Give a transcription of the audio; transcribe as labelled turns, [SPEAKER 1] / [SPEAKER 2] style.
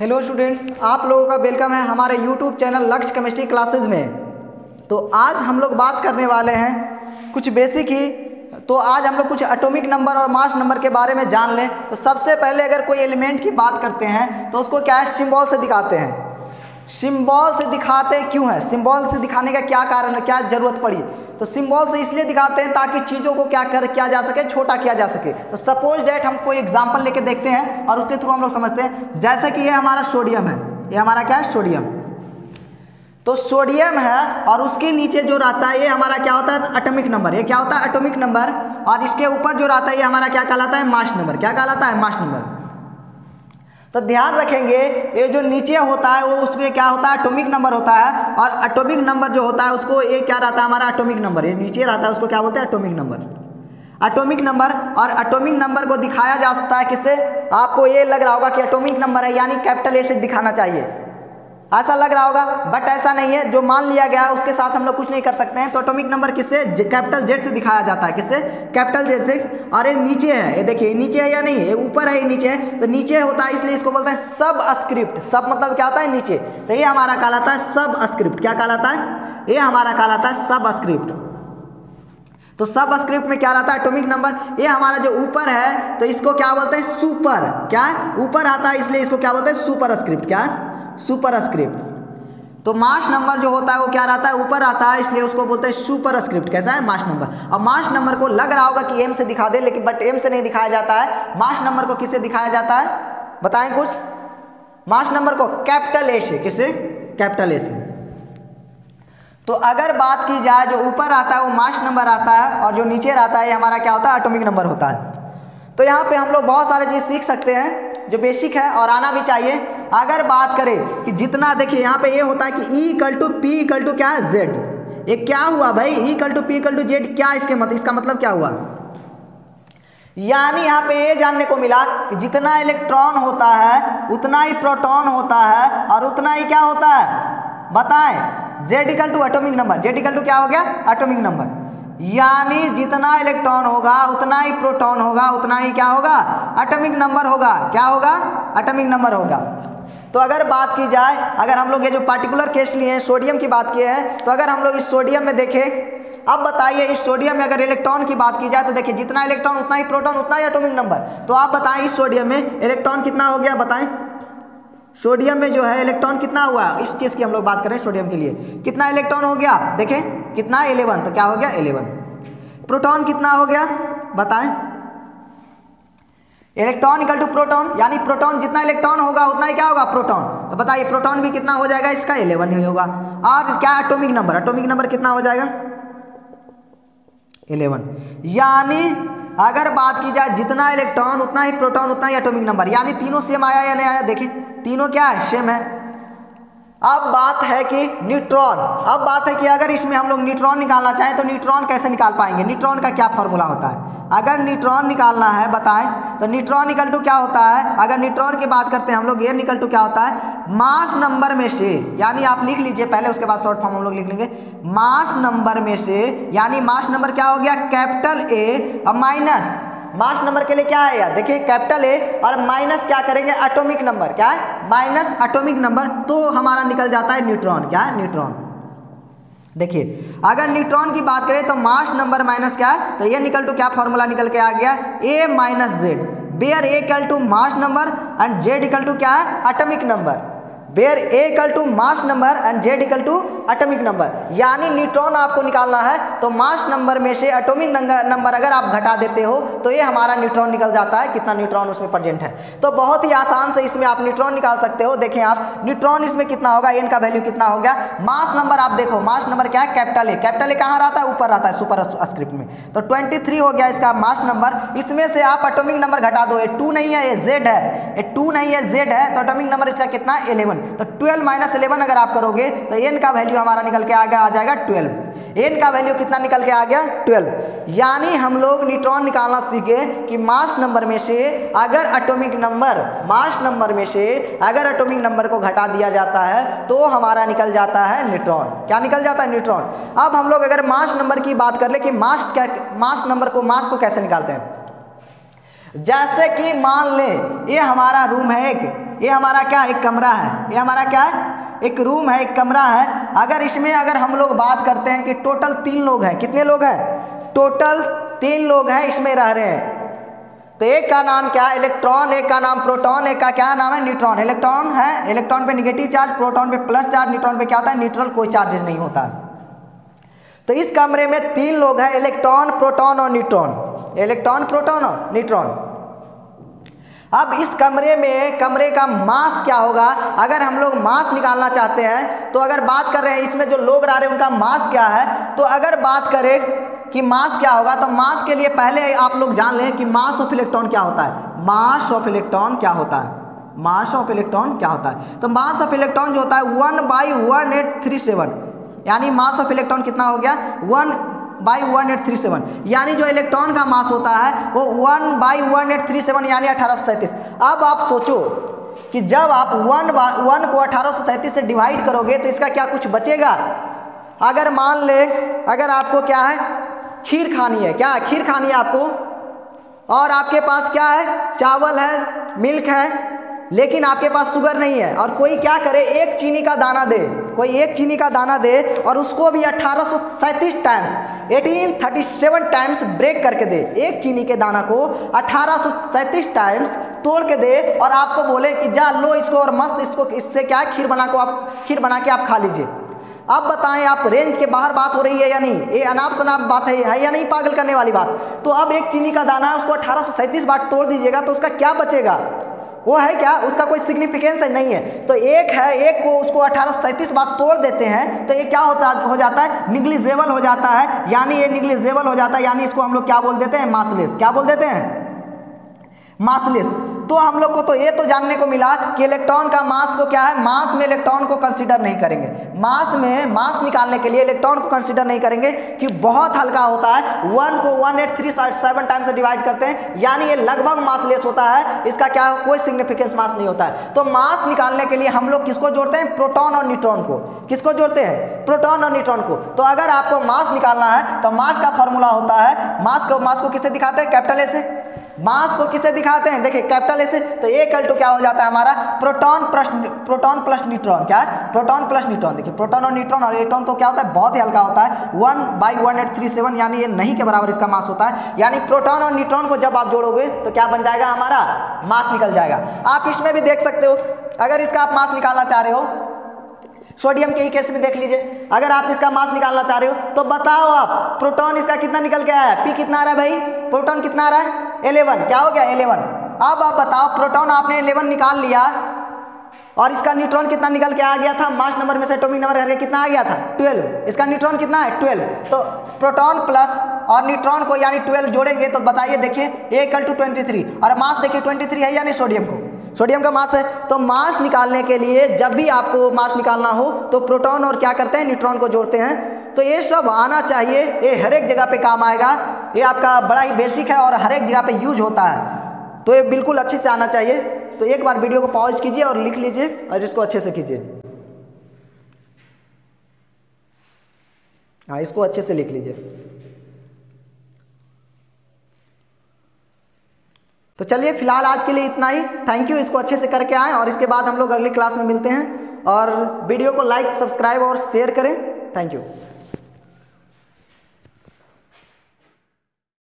[SPEAKER 1] Hello students, आप लोगों का वेलकम है हमारे यूट्यूब चैनल लक्ष्य केमिस्ट्री क्लासेस में। तो आज हम लोग बात करने वाले हैं कुछ बेसिक ही। तो आज हम लोग कुछ एटॉमिक नंबर और मास नंबर के बारे में जान लें। तो सबसे पहले अगर कोई एलिमेंट की बात करते हैं तो उसको क्या है, सिंबल से दिखाते हैं। सिंबल से दिखाते क्यों है, सिंबल से दिखाने का क्या कारण है, क्या ज़रूरत पड़ी? तो सिंबल से इसलिए दिखाते हैं ताकि चीज़ों को किया जा सके, छोटा किया जा सके। तो सपोज डैट हम कोई एग्जांपल लेके देखते हैं और उसके थ्रू हम लोग समझते हैं। जैसे कि ये हमारा सोडियम है, ये हमारा क्या है, सोडियम। तो सोडियम है और उसके नीचे जो रहता है ये हमारा क्या होता है, एटॉमिक नंबर। ये क्या होता है, एटॉमिक नंबर। और इसके ऊपर जो रहता है ये हमारा क्या कहलाता है, मास नंबर। क्या कहलाता है, मास नंबर। तो ध्यान रखेंगे, ये जो नीचे होता है वो उसमें क्या होता है, एटॉमिक नंबर होता है। और एटॉमिक नंबर जो होता है उसको ये क्या रहता है, हमारा एटॉमिक नंबर। ये नीचे रहता है उसको क्या बोलते हैं, एटॉमिक नंबर। Atomic number. और एटॉमिक नंबर को दिखाया जा सकता है किससे? आपको ये लग रहा होगा कि एटॉमिक नंबर है यानी कैपिटल ए से दिखाना चाहिए, ऐसा लग रहा होगा, बट ऐसा नहीं है। जो मान लिया गया है उसके साथ हम लोग कुछ नहीं कर सकते हैं। तो एटॉमिक नंबर किससे, कैपिटल जेड से दिखाया जाता है। किससे, कैपिटल जेड से। और ये नीचे है, ये देखिए नीचे है या नहीं, ये ऊपर है, ये नीचे है। तो नीचे होता है इसलिए इसको बोलते हैं सबस्क्रिप्ट। सब मतलब क्या होता है, नीचे। तो ये हमारा कहलाता है सबस्क्रिप्ट। क्या कहलाता है, ये हमारा कहलाता है सबस्क्रिप्ट। तो सबस्क्रिप्ट में क्या रहता है, एटॉमिक नंबर। ये हमारा जो ऊपर है तो इसको क्या बोलते हैं, सुपर। क्या ऊपर आता है इसलिए इसको क्या बोलते हैं, सुपरस्क्रिप्ट। क्या, सुपरस्क्रिप्ट। तो मास नंबर जो होता है वो क्या रहता है, ऊपर आता है इसलिए उसको बोलते हैं सुपरस्क्रिप्ट। कैसा है, मास नंबर। अब मास नंबर को लग रहा होगा कि एम से दिखा दे, लेकिन बट एम से नहीं दिखाया जाता है। मास नंबर को किससे दिखाया जाता है, बताएं कुछ? मास नंबर को कैपिटल ए से। किससे, कैपिटल ए से। तो अगर बात की जाए जो ऊपर आता है वो मास नंबर आता है और जो नीचे रहता है ये हमारा क्या होता है, एटॉमिक नंबर होता है। तो यहाँ पे हम लोग बहुत सारे चीज़ सीख सकते हैं जो बेसिक है और आना भी चाहिए। अगर बात करें कि जितना, देखिए यहाँ पे ये होता है कि E equal to P equal to क्या है, Z। ये क्या हुआ भाई, E equal to P equal to Z, क्या इसका मतलब क्या हुआ? यानी यहाँ पे ये जानने को मिला कि जितना इलेक्ट्रॉन होता है उतना ही प्रोटॉन होता है और उतना ही क्या होता है, बताएं, Z equal to atomic number. Z equal to क्या हो गया, एटॉमिक नंबर। यानी जितना इलेक्ट्रॉन होगा उतना ही प्रोटॉन होगा, उतना ही क्या होगा, एटॉमिक नंबर होगा। क्या होगा, एटॉमिक नंबर होगा। तो अगर बात की जाए, अगर हम लोग ये जो पार्टिकुलर केस लिए हैं, सोडियम की बात किए हैं, तो अगर हम लोग इस सोडियम में देखें, अब बताइए इस सोडियम में अगर इलेक्ट्रॉन की बात की जाए तो देखिए जितना इलेक्ट्रॉन उतना ही प्रोटॉन उतना ही एटॉमिक नंबर। तो आप बताएं इस सोडियम में इलेक्ट्रॉन कितना हो गया, बताएं। सोडियम में जो है इलेक्ट्रॉन कितना हुआ, इस केस की हम लोग बात करें सोडियम के लिए, कितना इलेक्ट्रॉन हो गया, देखें कितना, 11। तो क्या हो गया, 11। प्रोटॉन कितना हो गया, बताएं। इलेक्ट्रॉन इक्वल टू प्रोटॉन, यानी प्रोटॉन जितना इलेक्ट्रॉन होगा उतना ही क्या होगा, प्रोटॉन। तो बताइए प्रोटॉन भी कितना हो जाएगा, इसका 11 ही होगा। और क्या, एटॉमिक नंबर, एटॉमिक नंबर कितना हो जाएगा, 11। यानी अगर बात की जाए जितना इलेक्ट्रॉन उतना ही प्रोटॉन उतना ही एटॉमिक नंबर, यानी तीनों सेम आया या नहीं आया, देखें तीनों क्या है, सेम है। अब बात है कि न्यूट्रॉन, अब बात है कि अगर इसमें हम लोग न्यूट्रॉन निकालना चाहें तो न्यूट्रॉन कैसे निकाल पाएंगे, न्यूट्रॉन का क्या फॉर्मूला होता है? अगर न्यूट्रॉन निकालना है बताएं तो न्यूट्रॉन इक्वल टू क्या होता है, अगर न्यूट्रॉन की बात करते हैं हम लोग, ये इक्वल टू क्या होता है, मास नंबर में से, यानी आप लिख लीजिए पहले, उसके बाद शॉर्ट फॉर्म हम लोग लिख लेंगे, मास नंबर में से, यानी मास नंबर क्या हो गया, कैपिटल ए और माइनस, मास नंबर के लिए क्या है यार, देखिए कैपिटल ए और माइनस क्या करेंगे, एटॉमिक नंबर। क्या है, माइनस एटॉमिक नंबर, तो हमारा निकल जाता है न्यूट्रॉन। क्या है, न्यूट्रॉन। देखिए अगर न्यूट्रॉन की बात करें तो मास नंबर माइनस क्या है, तो ये निकल टू क्या फॉर्मूला निकल के आ गया, A minus Z, where A equal to mass number and Z equal to क्या है, atomic number. Where A equal to mass number and Z equal to atomic number. यानी न्यूट्रॉन आपको निकालना है तो मास नंबर में से एटॉमिक नंबर अगर आप घटा देते हो तो ये हमारा न्यूट्रॉन निकल जाता है, कितना न्यूट्रॉन उसमें प्रेजेंट है। तो बहुत ही आसान से इसमें आप न्यूट्रॉन निकाल सकते हो। देखें आप न्यूट्रॉन इसमें कितना होगा, एन का वैल्यू कितना हो गया, मास नंबर आप देखो, मास नंबर क्या है, कैपिटल ए। कैपिटल ए कहाँ रहता है, ऊपर रहता है सुपर स्क्रिप्ट में। तो 23 हो गया इसका मास नंबर। इसमें से आप एटॉमिक नंबर घटा दो, ये 2 नहीं है, ये जेड है, ये 2 नहीं है, जेड है, तो एटॉमिक नंबर इसका कितना, 11। तो 12 माइनस 11 अगर आप करोगे तो एन का वैल्यू हमारा निकल के आ जाएगा 12। एन का वैल्यू कितना निकल के आ गया, 12। यानी हम लोग न्यूट्रॉन निकालना सीखे कि मास नंबर में से अगर एटॉमिक नंबर, मास नंबर में से अगर एटॉमिक नंबर को घटा दिया जाता है तो हमारा निकल जाता है न्यूट्रॉन। क्या निकल जाता है, न्यूट्रॉन। अब हम लोग अगर मास नंबर की बात कर ले कि मास नंबर को, मास को कैसे निकालते हैं। जैसे कि मान ले ये हमारा रूम है एक, ये हमारा क्या एक कमरा है, ये हमारा क्या है एक रूम है, एक कमरा है। अगर इसमें अगर हम लोग बात करते हैं कि टोटल 3 लोग हैं, कितने लोग हैं, टोटल 3 लोग हैं इसमें रह रहे हैं। तो एक का नाम क्या है इलेक्ट्रॉन, एक का नाम प्रोटॉन, एक का क्या नाम है न्यूट्रॉन। इलेक्ट्रॉन है, इलेक्ट्रॉन पे नेगेटिव चार्ज, प्रोटॉन पे प्लस चार्ज, न्यूट्रॉन पे क्या होता है न्यूट्रल, कोई चार्जेस नहीं होता है। तो इस कमरे में 3 लोग हैं, इलेक्ट्रॉन प्रोटॉन और न्यूट्रॉन, इलेक्ट्रॉन प्रोटॉन और न्यूट्रॉन। अब इस कमरे में कमरे का मास क्या होगा, अगर हम लोग मास निकालना चाहते हैं तो अगर बात कर रहे हैं इसमें जो लोग रह रहे हैं उनका मास क्या है, तो अगर बात करें कि मास क्या होगा तो मास के लिए पहले आप लोग जान लें कि मास ऑफ इलेक्ट्रॉन क्या होता है, मास ऑफ इलेक्ट्रॉन क्या होता है, मास ऑफ इलेक्ट्रॉन क्या होता है। तो मास ऑफ इलेक्ट्रॉन जो होता है 1/1837, यानी मास ऑफ इलेक्ट्रॉन कितना हो गया 1/1837, यानी जो इलेक्ट्रॉन का मास होता है वो 1/1837 यानी 1837। अब आप सोचो कि जब आप 1 को 1837 से डिवाइड करोगे तो इसका क्या कुछ बचेगा। अगर मान ले अगर आपको क्या है खीर खानी है, क्या खीर खानी है आपको, और आपके पास क्या है चावल है, मिल्क है, लेकिन आपके पास शुगर नहीं है, और कोई क्या करे एक चीनी का दाना दे, कोई एक चीनी का दाना दे और उसको भी 1837 टाइम्स 1837 टाइम्स ब्रेक करके दे, एक चीनी के दाना को 1837 टाइम्स तोड़ के दे और आपको बोले कि जा लो इसको और मस्त इसको इससे क्या खीर बना के आप खा लीजिए। अब बताएं आप रेंज के बाहर बात हो रही है या नहीं, ये अनाप शनाप बात है या नहीं, पागल करने वाली बात। तो अब एक चीनी का दाना उसको 1837 बार तोड़ दीजिएगा तो उसका क्या बचेगा, वो है क्या, उसका कोई सिग्निफिकेंस नहीं है। तो एक है, एक को उसको 1837 बार तोड़ देते हैं तो ये क्या हो जाता है निग्लिजेबल हो जाता है, यानी ये निग्लिजेबल हो जाता है, यानी इसको हम लोग क्या बोल देते हैं मासलेस, क्या बोल देते हैं मासलेस। तो हम लोग को तो ये तो जानने को मिला कि इलेक्ट्रॉन का मास को क्या है, मास में इलेक्ट्रॉन को कंसीडर नहीं करेंगे, मास में मास निकालने के लिए इलेक्ट्रॉन को कंसीडर नहीं करेंगे कि बहुत हल्का होता है, 1 को 1837 टाइम से डिवाइड करते हैं, यानी ये लगभग मासलेस होता है, इसका क्या कोई सिग्निफिकेंस मास नहीं होता है। तो मास निकालने के लिए हम लोग किसको जोड़ते हैं, प्रोटॉन और न्यूट्रॉन को, किसको जोड़ते हैं प्रोटॉन और न्यूट्रॉन को। तो अगर आपको मास निकालना है तो मास का फॉर्मूला होता है, मास को किससे दिखाते हैं कैपिटल ए से, मास को किसे दिखाते हैं देखिए कैपिटल ए से। तो ये इक्वल टू क्या हो जाता है हमारा प्रोटॉन प्लस न्यूट्रॉन, क्या है प्रोटॉन प्लस न्यूट्रॉन। देखिए प्रोटॉन और न्यूट्रॉन और इलेक्ट्रॉन तो क्या होता है बहुत ही हल्का होता है, 1/1837 यानी ये नहीं के बराबर इसका मास होता है, यानी प्रोटॉन और न्यूट्रॉन को जब आप जोड़ोगे तो क्या बन जाएगा हमारा मास निकल जाएगा। आप इसमें भी देख सकते हो, अगर इसका आप मास निकालना चाह रहे हो सोडियम के ही केस में देख लीजिए, अगर आप इसका मास निकालना चाह रहे हो तो बताओ आप प्रोटॉन इसका कितना निकल के आया है, पी कितना आ रहा है भाई, प्रोटॉन कितना आ रहा है 11, क्या हो गया 11। अब आप बताओ प्रोटॉन आपने 11 निकाल लिया और इसका न्यूट्रॉन कितना निकल के आ गया था, मास नंबर में से एटॉमिक नंबर करके कितना आ गया था 12, इसका न्यूट्रॉन कितना है 12। तो प्रोटॉन प्लस और न्यूट्रॉन को यानी 12 जोड़ेंगे तो बताइए देखिए A इक्वल टू 23 और मास देखिए 23 है, यानी सोडियम का मास है। तो मास निकालने के लिए जब भी आपको मास निकालना हो तो प्रोटॉन और क्या करते हैं न्यूट्रॉन को जोड़ते हैं। तो ये सब आना चाहिए, ये हर एक जगह पे काम आएगा, ये आपका बड़ा ही बेसिक है और हर एक जगह पे यूज होता है, तो ये बिल्कुल अच्छे से आना चाहिए। तो एक बार वीडियो को पॉज कीजिए और लिख लीजिए और इसको अच्छे से कीजिए, हाँ इसको अच्छे से लिख लीजिए। तो चलिए फिलहाल आज के लिए इतना ही, थैंक यू। इसको अच्छे से करके आएँ और इसके बाद हम लोग अगली क्लास में मिलते हैं, और वीडियो को लाइक सब्सक्राइब और शेयर करें। Thank you.